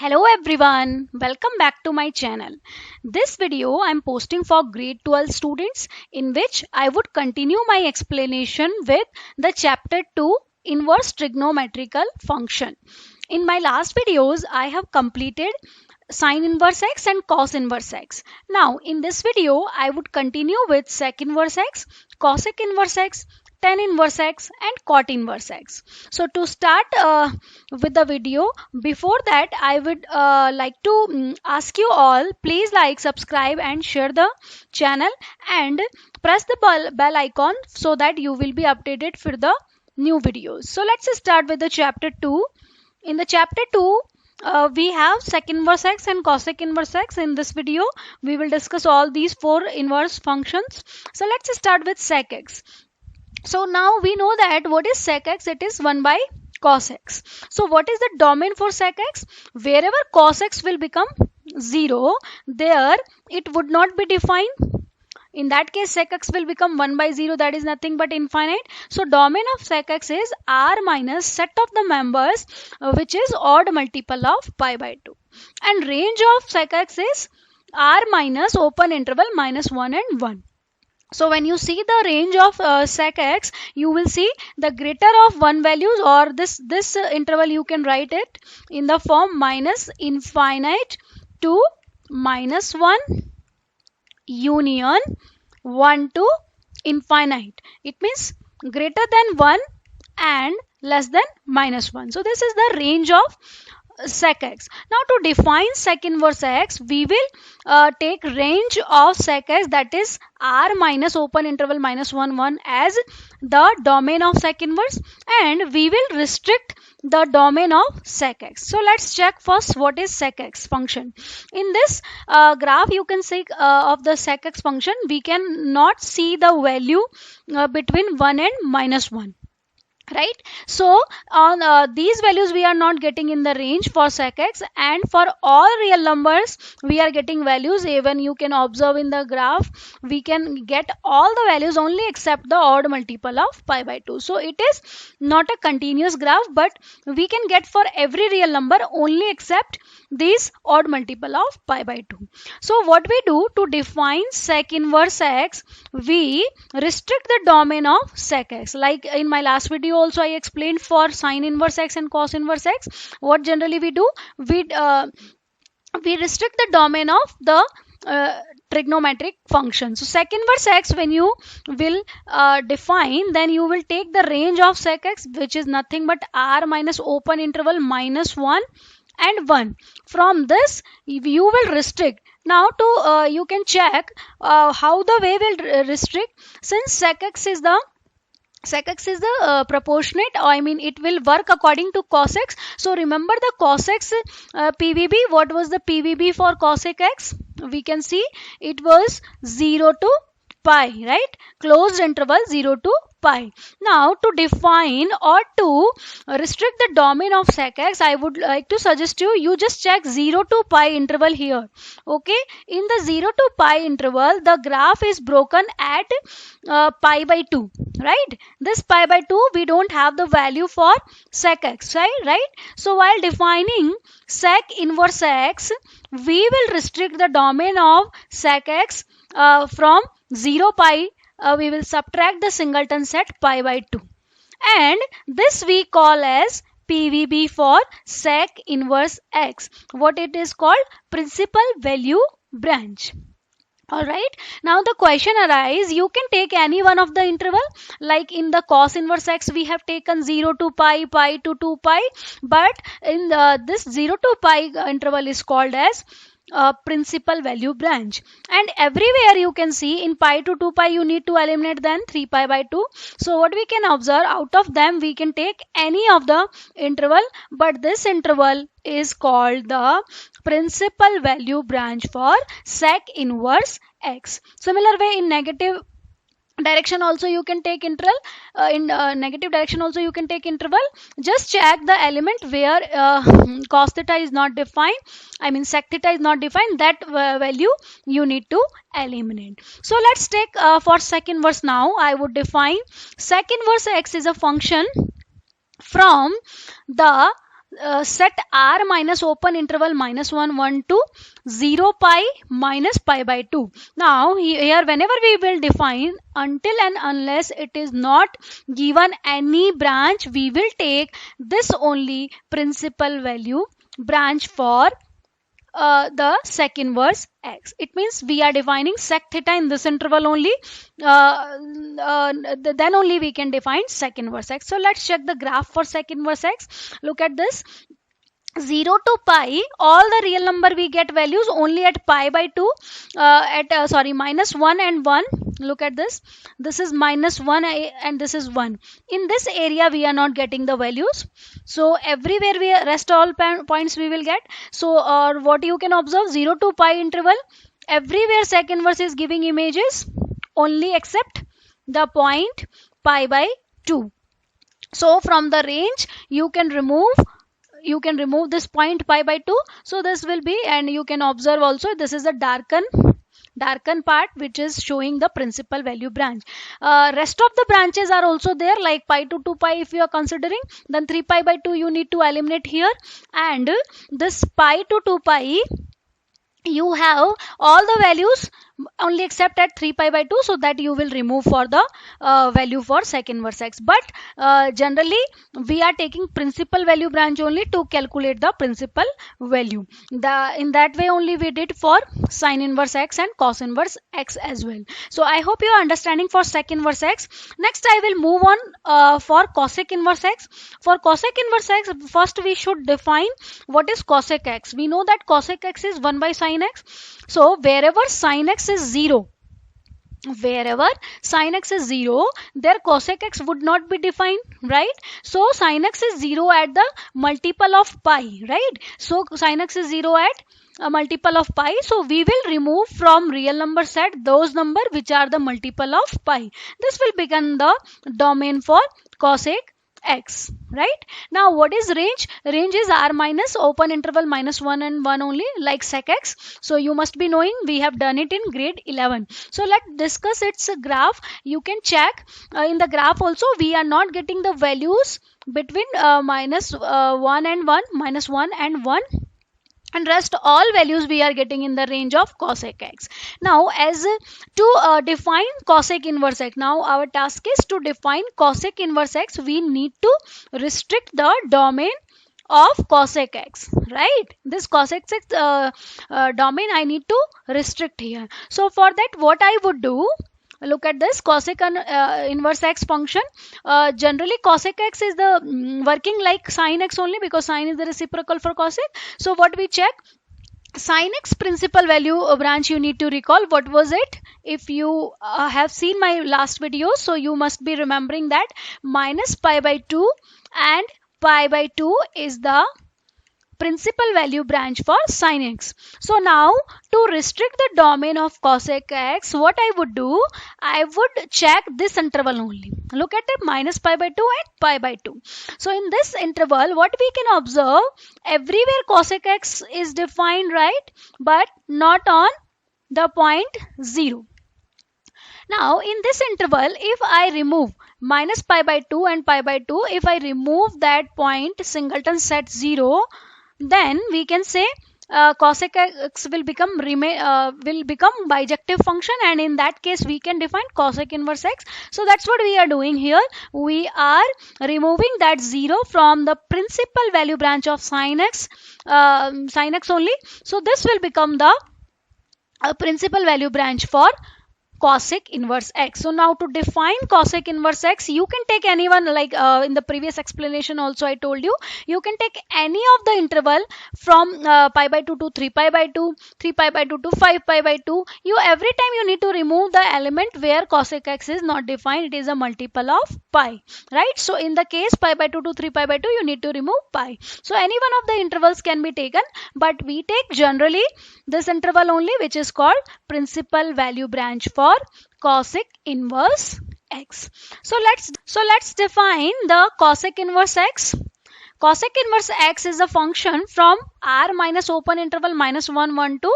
Hello everyone, welcome back to my channel. This video I am posting for grade 12 students in which I would continue my explanation with the chapter 2 inverse trigonometrical function. In my last videos I have completed sine inverse x and cos inverse x. Now in this video I would continue with sec inverse x, cosec inverse x, tan inverse x and cot inverse x. So to start with the video, before that I would like to ask you all, please like, subscribe and share the channel and press the bell icon so that you will be updated for the new videos. So let's start with the chapter 2. In the chapter 2 we have sec inverse x and cosec inverse x. In this video we will discuss all these four inverse functions. So let's start with sec x. So now we know that what is sec x? It is 1 by cos x. So what is the domain for sec x? Wherever cos x will become 0, there it would not be defined. In that case sec x will become 1 by 0, that is nothing but infinite. So domain of sec x is r minus set of the members which is odd multiple of pi by 2. And range of sec x is r minus open interval minus 1 and 1. So when you see the range of sec x, you will see the greater of 1 values, or this interval you can write it in the form minus infinite to minus 1 union 1 to infinite. It means greater than 1 and less than minus 1. So this is the range of sec x. Now to define sec inverse x, we will take range of sec x, that is r minus open interval minus 1 1 as the domain of sec inverse, and we will restrict the domain of sec x. So let's check first what is sec x function. In this graph you can see of the sec x function, we can not see the value between 1 and minus 1. Right, so on these values we are not getting in the range for sec x, and for all real numbers we are getting values. Even you can observe in the graph, we can get all the values only except the odd multiple of pi by 2. So it is not a continuous graph, but we can get for every real number only except this odd multiple of pi by 2. So what we do to define sec inverse x, we restrict the domain of sec x. Like in my last video also I explained for sine inverse x and cos inverse x, what generally we do, we restrict the domain of the trigonometric function. So sec inverse x, when you will define, then you will take the range of sec x, which is nothing but r minus open interval minus 1 and 1. From this you will restrict. Now to you can check how the way will restrict. Since sec x is the proportionate, I mean it will work according to cos x. So remember the cos x PVB. What was the PVB for cosec x? We can see it was 0 to pi, right? Closed interval 0 to pi. Now to define or to restrict the domain of sec x, I would like to suggest you just check 0 to pi interval here. Okay, in the 0 to pi interval the graph is broken at pi by 2, right? This pi by 2 we don't have the value for sec x, right? So while defining sec inverse x, we will restrict the domain of sec x from 0 pi, we will subtract the singleton set pi by 2, and this we call as PVB for sec inverse x. What it is called? Principal value branch. Alright, now the question arises, you can take any one of the interval. Like in the cos inverse x we have taken 0 to pi, pi to 2 pi, but in this 0 to pi interval is called as principal value branch. And everywhere you can see in pi to 2 pi you need to eliminate then 3 pi by 2. So what we can observe, out of them we can take any of the interval, but this interval is called the principal value branch for sec inverse x. Similar way in negative direction also you can take interval. In negative direction also you can take interval. Just check the element where cos theta is not defined, I mean sec theta is not defined, that value you need to eliminate. So let's take for sec inverse now. I would define sec inverse x is a function from the set r minus open interval minus 1 1 to 0 pi minus pi by 2. Now here whenever we will define until and unless it is not given any branch, we will take this only principal value branch for the sec inverse x. It means we are defining sec theta in this interval only. Then only we can define sec inverse x. So let's check the graph for sec inverse x. Look at this. 0 to pi, all the real number we get values only at pi by 2, minus 1 and 1. Look at this. This is minus 1 and this is 1. In this area we are not getting the values. So everywhere we rest all points we will get. So what you can observe, 0 to pi interval, everywhere sec inverse is giving images only except the point pi by 2. So from the range you can remove this point pi by 2. So this will be, and you can observe also this is a darken part which is showing the principal value branch. Rest of the branches are also there, like pi to 2 pi if you are considering, then 3 pi by 2 you need to eliminate here, and this pi to 2 pi you have all the values only except at 3 pi by 2, so that you will remove for the value for sec inverse x. But generally we are taking principal value branch only to calculate the principal value. In that way only we did for sin inverse x and cos inverse x as well. So I hope you are understanding for sec inverse x. Next I will move on for cosec inverse x. For cosec inverse x, first we should define what is cosec x. We know that cosec x is 1 by sin x. So wherever sin x is 0, there cosec x would not be defined, right? So sin x is 0 at the multiple of pi, right? So sin x is 0 at a multiple of pi. So we will remove from real number set those number which are the multiple of pi. This will become the domain for cosec x, right? Now what is range? Range is r minus open interval minus 1 and 1 only, like sec x. So you must be knowing, we have done it in grade 11. So let's discuss its graph. You can check in the graph also we are not getting the values between minus 1 and 1, minus 1 and 1, and rest all values we are getting in the range of cosec x. Now as to define cosec inverse x, now our task is to define cosec inverse x. We need to restrict the domain of cosec x, right? This cosec x domain I need to restrict here. So for that what I would do, look at this cosec inverse x function. Generally cosec x is the working like sin x only, because sin is the reciprocal for cosec. So what we check, sin x principal value branch, you need to recall what was it. If you have seen my last video, so you must be remembering that minus pi by 2 and pi by 2 is the principal value branch for sin x. So now to restrict the domain of cosec x, what I would do, I would check this interval only. Look at it, minus pi by 2 and pi by 2. So in this interval what we can observe, everywhere cosec x is defined, right? But not on the point 0. Now in this interval if I remove minus pi by 2 and pi by 2, if I remove that point singleton set 0, then we can say cosec x will become bijective function, and in that case we can define cosec inverse x. So that's what we are doing here. We are removing that 0 from the principal value branch of sin x only. So this will become the principal value branch for cosec inverse x. So now to define cosec inverse x, you can take anyone, like in the previous explanation also I told you, you can take any of the interval from pi by 2 to 3 pi by 2, 3 pi by 2 to 5 pi by 2. You every time you need to remove the element where cosec x is not defined, it is a multiple of pi, right? So in the case pi by 2 to 3 pi by 2, you need to remove pi. So any one of the intervals can be taken, but we take generally this interval only, which is called principal value branch for cosec inverse x. So let's define the cosec inverse x. Cosec inverse x is a function from r minus open interval minus 1 1 to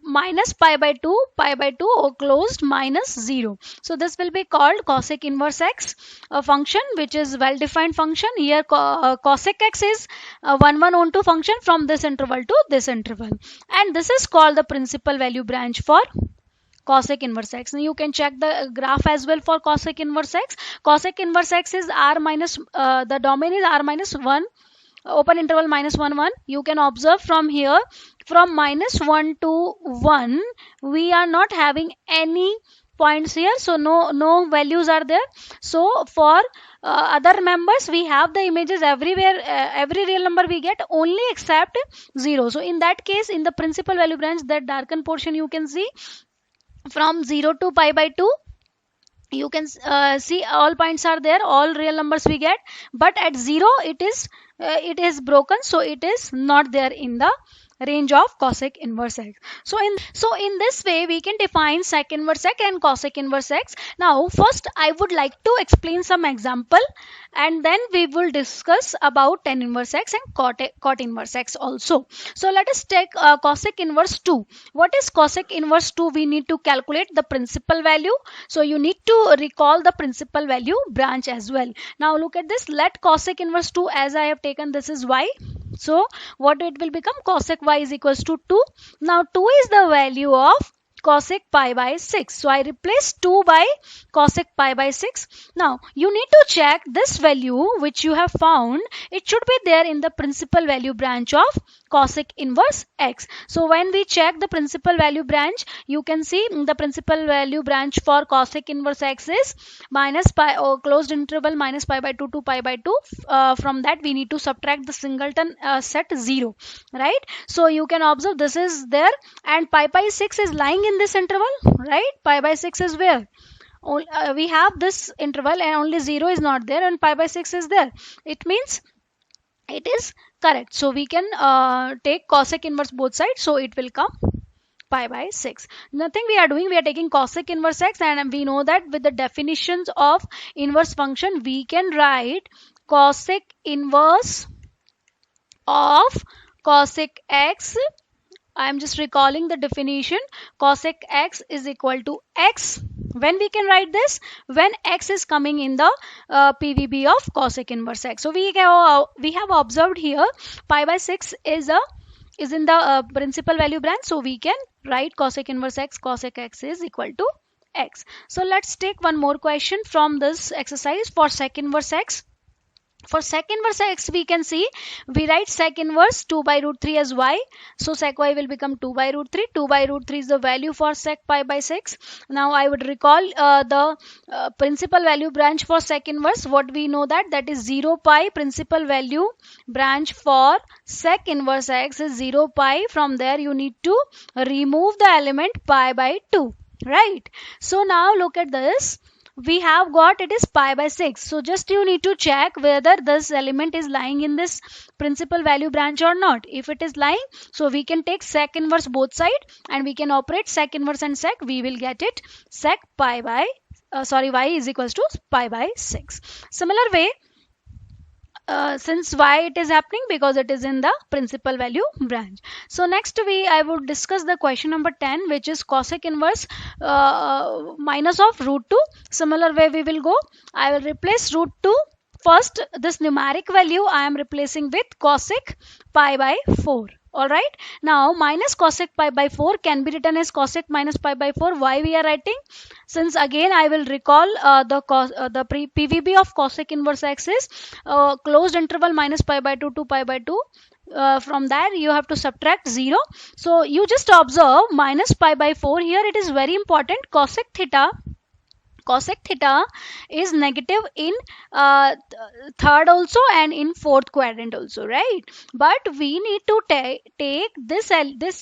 minus pi by 2 or closed minus 0. So this will be called cosec inverse x, a function which is well defined function. Here cosec x is 1 1 on 2 function from this interval to this interval, and this is called the principal value branch for cosec inverse x. Now you can check the graph as well for cosec inverse x. Cosec inverse x is r minus, the domain is r minus 1, open interval minus 1 1. You can observe from here, from minus 1 to 1 we are not having any points here, so no values are there. So for other members we have the images everywhere, every real number we get only except 0. So in that case, in the principal value branch, that darkened portion you can see from 0 to pi by 2, you can see all points are there, all real numbers we get, but at 0 it is broken, so it is not there in the range of cosec inverse x. So in this way we can define sec inverse x and cosec inverse x. Now first I would like to explain some example, and then we will discuss about tan inverse x and cot inverse x also. So let us take cosec inverse 2. What is cosec inverse 2? We need to calculate the principal value, so you need to recall the principal value branch as well. Now look at this, let cosec inverse 2, as I have taken this is y, so what it will become, cosec y is equals to 2. Now 2 is the value of cosec pi by 6. So I replace 2 by cosec pi by 6. Now you need to check this value which you have found. It should be there in the principal value branch of cosec inverse x. So when we check the principal value branch, you can see the principal value branch for cosec inverse x is minus pi, or closed interval minus pi by 2 to pi by 2. From that we need to subtract the singleton set 0, right? So you can observe this is there, and pi by 6 is lying in this interval, right? Pi by 6 is where? We have this interval and only 0 is not there, and pi by 6 is there. It means it is correct. So we can take cosec inverse both sides, so it will come pi by 6. Nothing we are doing, we are taking cosec inverse x, and we know that with the definitions of inverse function we can write cosec inverse of cosec x. I am just recalling the definition. Cosec x is equal to x. When we can write this? When x is coming in the PVB of cosec inverse x. So we have observed here pi by 6 is in the principal value branch. So we can write cosec inverse x, cosec x is equal to x. So let's take one more question from this exercise for sec inverse x. For sec inverse x, we can see we write sec inverse 2 by root 3 as y. So sec y will become 2 by root 3. 2 by root 3 is the value for sec pi by 6. Now I would recall the principal value branch for sec inverse. What we know that is 0 pi. Principal value branch for sec inverse x is 0 pi. From there you need to remove the element pi by 2. Right. So now look at this. We have got it is pi by 6. So just you need to check whether this element is lying in this principal value branch or not. If it is lying, so we can take sec inverse both side and we can operate sec inverse and sec. We will get it sec pi by y is equals to pi by 6. Similar way, since why it is happening, because it is in the principal value branch. So next I would discuss the question number 10, which is cosec inverse minus of root 2. Similar way we will go. I will replace root 2. First, this numeric value I am replacing with cosec pi by 4. Alright. Now minus cosec pi by 4 can be written as cosec minus pi by 4. Why we are writing? Since again I will recall the PVB of cosec inverse x is closed interval minus pi by 2 to pi by 2. From there you have to subtract 0. So you just observe minus pi by 4 here. It is very important. Cosec theta is negative in third also and in fourth quadrant also, right? But we need to take this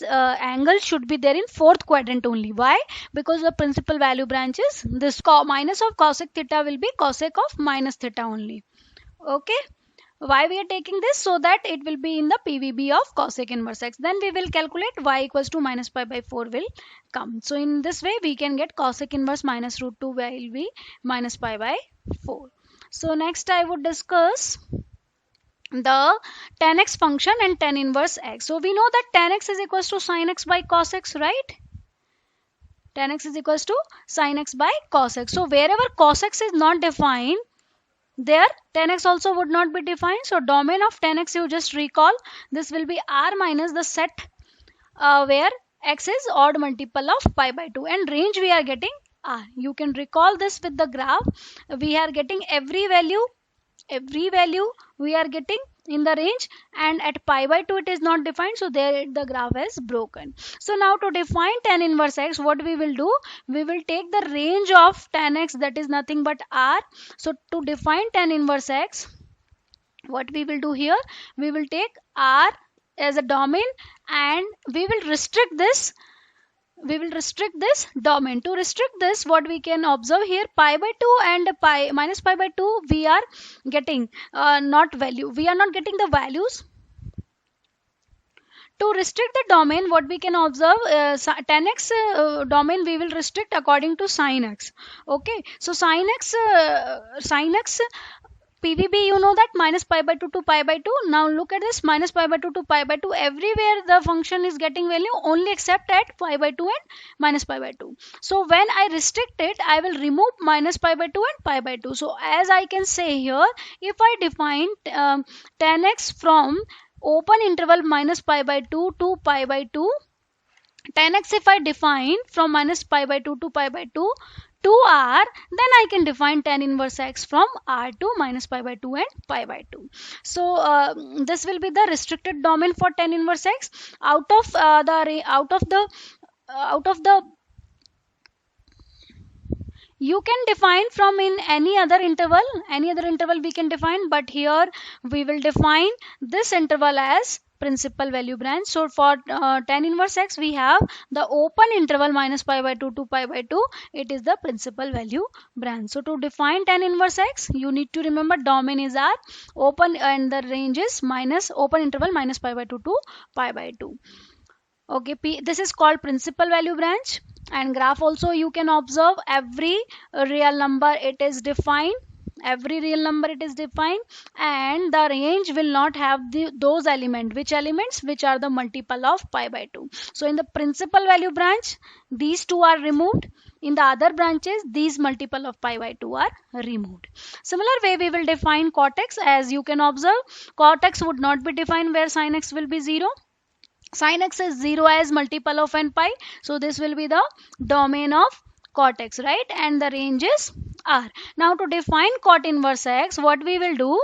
angle should be there in fourth quadrant only. Why? Because the principal value branch is this. Minus of cosec theta will be cosec of minus theta only. Okay. Why we are taking this? So that it will be in the PVB of cosec inverse x. Then we will calculate y equals to minus pi by 4 will come. So in this way we can get cosec inverse minus root 2 will be minus pi by 4. So next I would discuss the tan x function and tan inverse x. So we know that tan x is equals to sin x by cos x, right? Tan x is equals to sin x by cos x. So wherever cos x is not defined, there tan x also would not be defined. So domain of tan x, you just recall, this will be r minus the set where x is odd multiple of pi by 2, and range we are getting r. You can recall this with the graph. We are getting every value we are getting in the range, and at pi by 2 it is not defined, so there the graph is broken. So now to define tan inverse x, what we will do, we will take the range of tan x, that is nothing but r. So to define tan inverse x, what we will do here, we will take r as a domain, and we will restrict this domain. To restrict this, what we can observe here, pi by 2 and pi minus pi by 2, we are getting not value, we are not getting the values. To restrict the domain, what we can observe, tan x domain we will restrict according to sin x. Okay, so sin x PVB, you know that minus pi by 2 to pi by 2. Now look at this, minus pi by 2 to pi by 2. Everywhere the function is getting value, only except at pi by 2 and minus pi by 2. So when I restrict it, I will remove minus pi by 2 and pi by 2. So as I can say here, if I define tan x from open interval minus pi by 2 to pi by 2, tan x if I define from minus pi by 2 to pi by 2 to r, then I can define tan inverse x from r to minus pi by 2 and pi by 2. So this will be the restricted domain for tan inverse x. Out of the you can define from in any other interval we can define, but here we will define this interval as principal value branch. So for tan inverse x, we have the open interval minus pi by 2 to pi by 2, it is the principal value branch. So to define tan inverse x, you need to remember domain is r, open, and the range is minus open interval minus pi by 2 to pi by 2. Okay, this is called principal value branch. And graph also you can observe, every real number it is defined, and the range will not have those elements. Which elements? Which are the multiple of pi by 2. So in the principal value branch, these two are removed. In the other branches, these multiple of pi by 2 are removed. Similar way we will define cot x. As you can observe, cot x would not be defined where sin x will be 0. Sin x is 0 as multiple of n pi, so this will be the domain of cot x, right? And the range is r. Now to define cot inverse x, what we will do,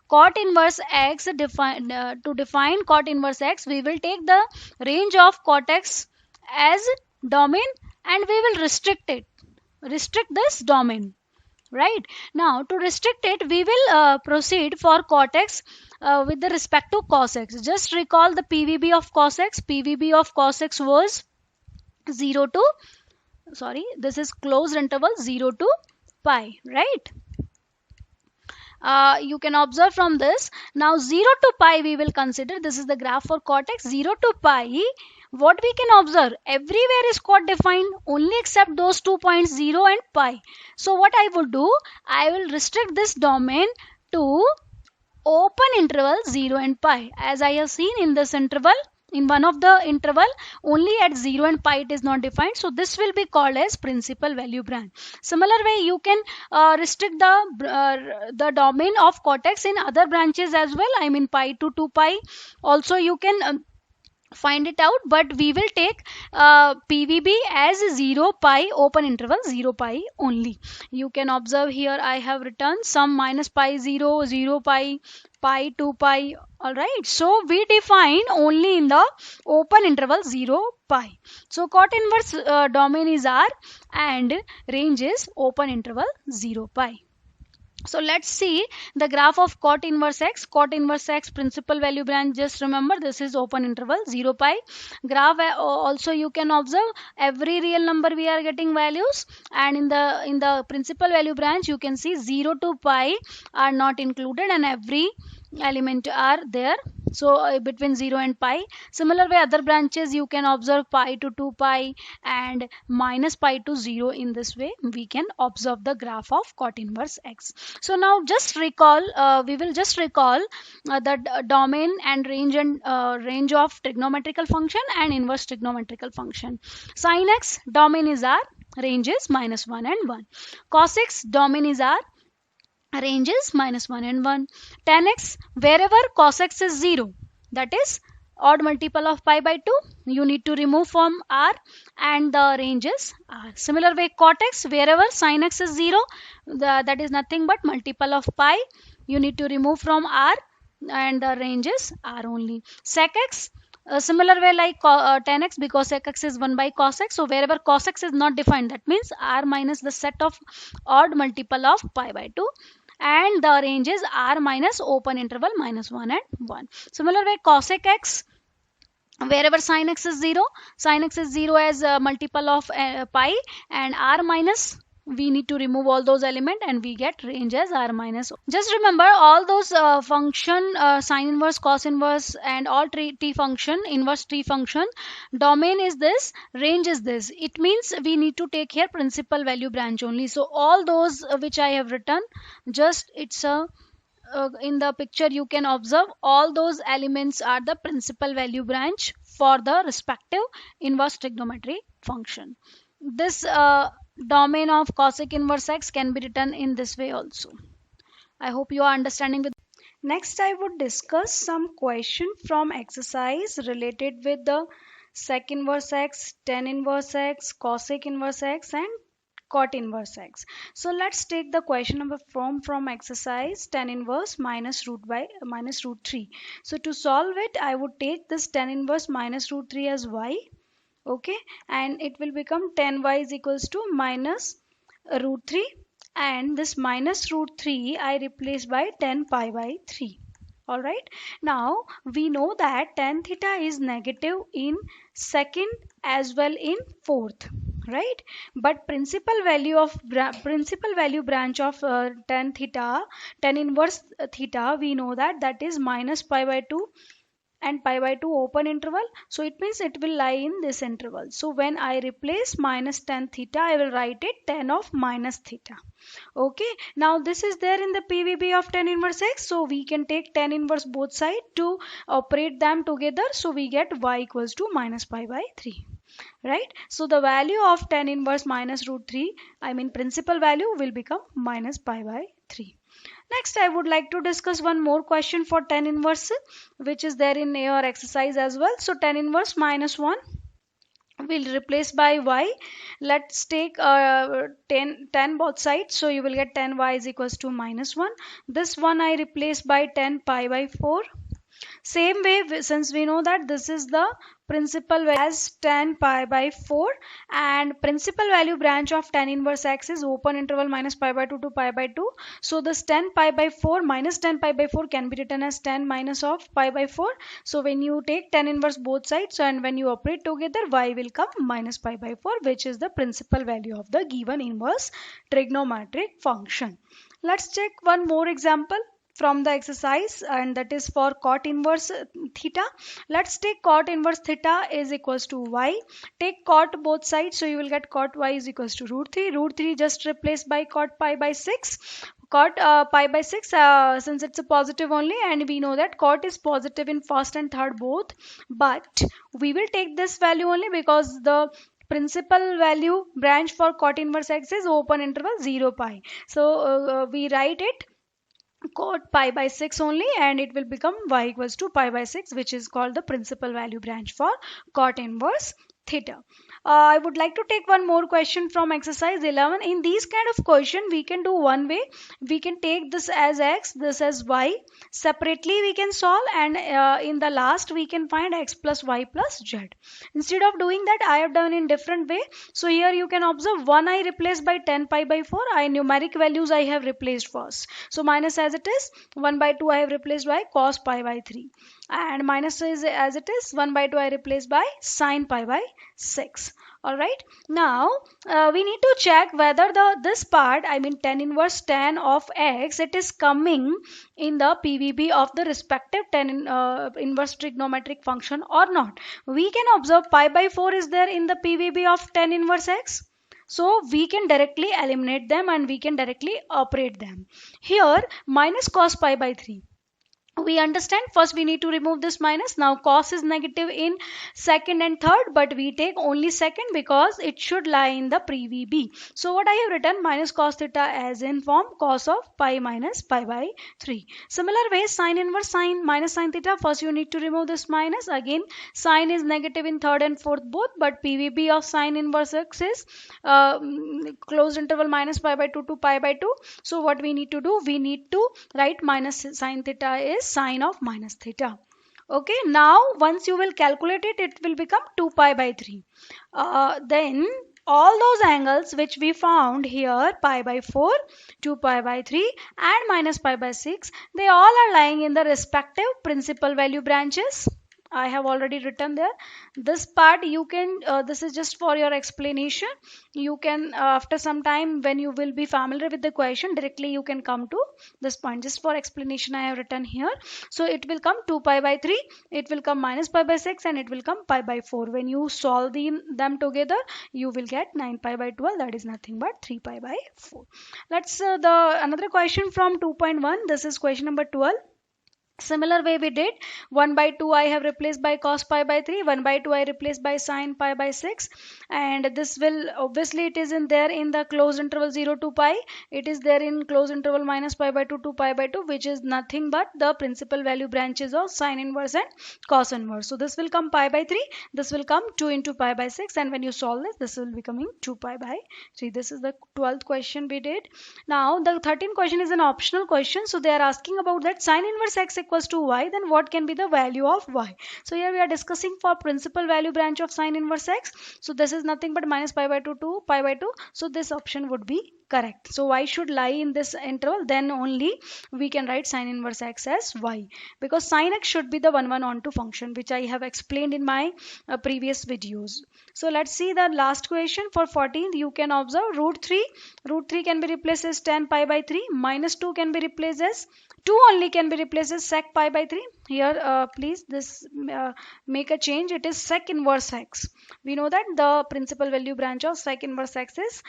cot inverse x, to define cot inverse x, we will take the range of cot x as domain, and we will restrict this domain. Right, now to restrict it, we will proceed for cot x with the respect to cos x. Just recall the PVB of cos x. PVB of cos x was 0 to, this is closed interval 0 to pi, right? You can observe from this. Now 0 to pi we will consider. This is the graph for cot x. 0 to pi, what we can observe, everywhere is cot defined, only except those 2 points 0 and pi. So what I will do, I will restrict this domain to open interval 0 and pi. As I have seen in this interval, in one of the interval, only at 0 and pi it is not defined, so this will be called as principal value branch. Similar way, you can restrict the domain of cot x in other branches as well. I mean pi to 2 pi also you can find it out, but we will take PVB as 0 pi, open interval 0 pi only. You can observe here I have written some minus pi 0, 0 pi, pi 2 pi. Alright, so we define only in the open interval 0 pi. So cot inverse domain is R and range is open interval 0 pi. So let's see the graph of cot inverse x. Cot inverse x principal value branch, just remember this is open interval 0 pi. Graph also you can observe every real number we are getting values, and in the principal value branch you can see 0 to pi are not included and every element are there So between 0 and pi. Similar way, other branches you can observe pi to 2 pi and minus pi to 0. In this way we can observe the graph of cot inverse x. So now just recall, we will just recall the domain and range of trigonometrical function and inverse trigonometrical function. Sin x, domain is r, range is -1 and 1. Cos x, domain is r, range is -1 and 1. Tan x, wherever cos x is 0, that is odd multiple of pi by 2, you need to remove from r and the range is r. Similar way, cot x, wherever sin x is 0, that is nothing but multiple of pi, you need to remove from r and the range is r only. Sec x, similar way like tan x, because sec x is 1 by cos x, so wherever cos x is not defined, that means r minus the set of odd multiple of pi by 2, and the range is r minus open interval -1 and 1. Similar way, cosec x, wherever sin x is 0, sin x is 0 as a multiple of pi, and r minus, we need to remove all those elements and we get range as r minus. Just remember all those function, sine inverse, cos inverse, and all t function, inverse t function, domain is this, range is this. It means we need to take here principal value branch only. So all those which I have written, just it's a in the picture you can observe all those elements are the principal value branch for the respective inverse trigonometry function. This domain of cosec inverse x can be written in this way also. I hope you are understanding with. Next, I would discuss some question from exercise related with the sec inverse x, tan inverse x, cosec inverse x, and cot inverse x. So let's take the question number from exercise tan inverse minus root 3. So to solve it, I would take this tan inverse minus root 3 as y. Okay, and it will become tan y is equals to minus root 3, and this minus root 3 I replace by tan pi by 3. Alright, now we know that tan theta is negative in second as well in fourth, right? But principal value branch of tan theta, tan inverse theta, we know that is minus pi by 2 and pi by 2 open interval, so it means it will lie in this interval. So when I replace minus tan theta, I will write it tan of minus theta. Okay, now this is there in the PVB of tan inverse x, so we can take tan inverse both sides to operate them together, so we get y equals to minus pi by 3, right? So the value of tan inverse minus root 3, I mean principal value, will become minus pi by 3. Next, I would like to discuss one more question for tan inverse, which is there in your exercise as well. So tan inverse minus 1 will replace by y. Let's take 10 both sides, so you will get tan y is equals to minus 1. This one I replace by tan pi by 4. Same way, since we know that this is the principal value as tan pi by 4, and principal value branch of tan inverse x is open interval minus pi by 2 to pi by 2. So this tan pi by 4 minus tan pi by 4 can be written as tan minus of pi by 4. So when you take tan inverse both sides, and when you operate together, y will come minus pi by 4, which is the principal value of the given inverse trigonometric function. Let's check one more example from the exercise, and that is for cot inverse theta. Let's take cot inverse theta is equals to y. Take cot both sides, so you will get cot y is equals to root 3. Root 3 just replaced by cot pi by 6. Cot pi by 6, since it's a positive only, and we know that cot is positive in first and third both, but we will take this value only because the principal value branch for cot inverse x is open interval 0 pi. So we write it cot pi by 6 only, and it will become y equals to pi by 6, which is called the principal value branch for cot inverse theta. I would like to take one more question from exercise 11. In these kind of question, we can do one way. We can take this as x, this as y. Separately we can solve, and in the last we can find x plus y plus z. Instead of doing that, I have done in different way. So here you can observe 1 I replaced by tan pi by 4. I numeric values I have replaced first. So minus as it is, 1 by 2 I have replaced by cos pi by 3. And minus is as it is, 1 by 2 I replaced by sin pi by 6. All right. Now we need to check whether this part, I mean tan inverse tan of x, it is coming in the PVB of the respective tan inverse trigonometric function or not. We can observe pi by 4 is there in the PVB of tan inverse x. So we can directly eliminate them and we can directly operate them. Here minus cos pi by 3. We understand, first we need to remove this minus. Now cos is negative in second and third, but we take only second because it should lie in the pre-VB. So what I have written, minus cos theta as in form cos of pi minus pi by 3. Similar way, sine inverse sine minus sine theta, first you need to remove this minus. Again sine is negative in third and fourth both, but PVB of sine inverse x is closed interval minus pi by 2 to pi by 2. So what we need to do, we need to write minus sine theta is sine of minus theta. Okay, now once you will calculate it, it will become 2 pi by 3. Then all those angles which we found here, pi by 4, 2 pi by 3 and minus pi by 6, they all are lying in the respective principal value branches. I have already written there. This part you can, this is just for your explanation. You can, after some time when you will be familiar with the question, directly you can come to this point. Just for explanation I have written here. So it will come 2 pi by 3, it will come minus pi by 6 and it will come pi by 4. When you solve them together, you will get 9 pi by 12, that is nothing but 3 pi by 4. Let's another question from 2.1. This is question number 12. Similar way we did, 1 by 2 I have replaced by cos pi by 3, 1 by 2 I replaced by sine pi by 6, and this will, obviously it is in there in the closed interval 0 to pi, it is there in closed interval minus pi by 2 to pi by 2, which is nothing but the principal value branches of sine inverse and cos inverse. So this will come pi by 3, this will come 2 into pi by 6, and when you solve this will be coming 2 pi by 3. This is the 12th question we did. Now the 13th question is an optional question, so they are asking about that sine inverse x equals to y, then what can be the value of y? So here we are discussing for principal value branch of sine inverse x. So this is nothing but minus pi by 2 to pi by 2. So this option would be correct. So y should lie in this interval, then only we can write sine inverse x as y, because sine x should be the 1 1 onto function, which I have explained in my previous videos. So let's see the last question for 14th. You can observe root 3 can be replaced as tan pi by 3, minus 2 can be replaced as 2 only can be replaced as sec pi by 3. Here please this make a change, it is sec inverse x. We know that the principal value branch of sec inverse x is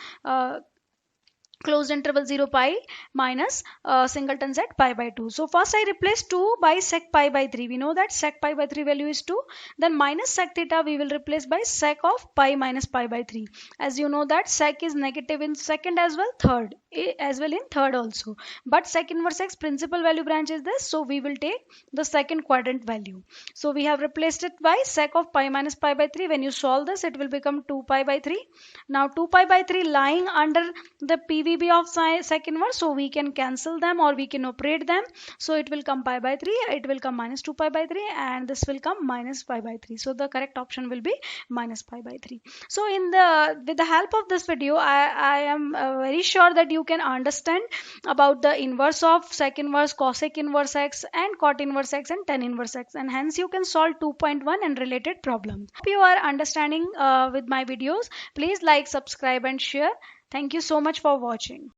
closed interval 0 pi minus singleton z pi by 2. So first I replace 2 by sec pi by 3. We know that sec pi by 3 value is 2. Then minus sec theta we will replace by sec of pi minus pi by 3. As you know that sec is negative in second as well, third as well in third also. But sec inverse x principal value branch is this. So we will take the second quadrant value. So we have replaced it by sec of pi minus pi by 3. When you solve this, it will become 2 pi by 3. Now 2 pi by 3 lying under the PVB of sec inverse, so we can cancel them or we can operate them. So it will come pi by 3, it will come minus 2 pi by 3, and this will come minus pi by 3. So the correct option will be minus pi by 3. So with the help of this video, I am very sure that you can understand about the inverse of sec inverse, cosec inverse x and cot inverse x and tan inverse x, and hence you can solve 2.1 and related problems. Hope you are understanding with my videos. Please like, subscribe and share. Thank you so much for watching.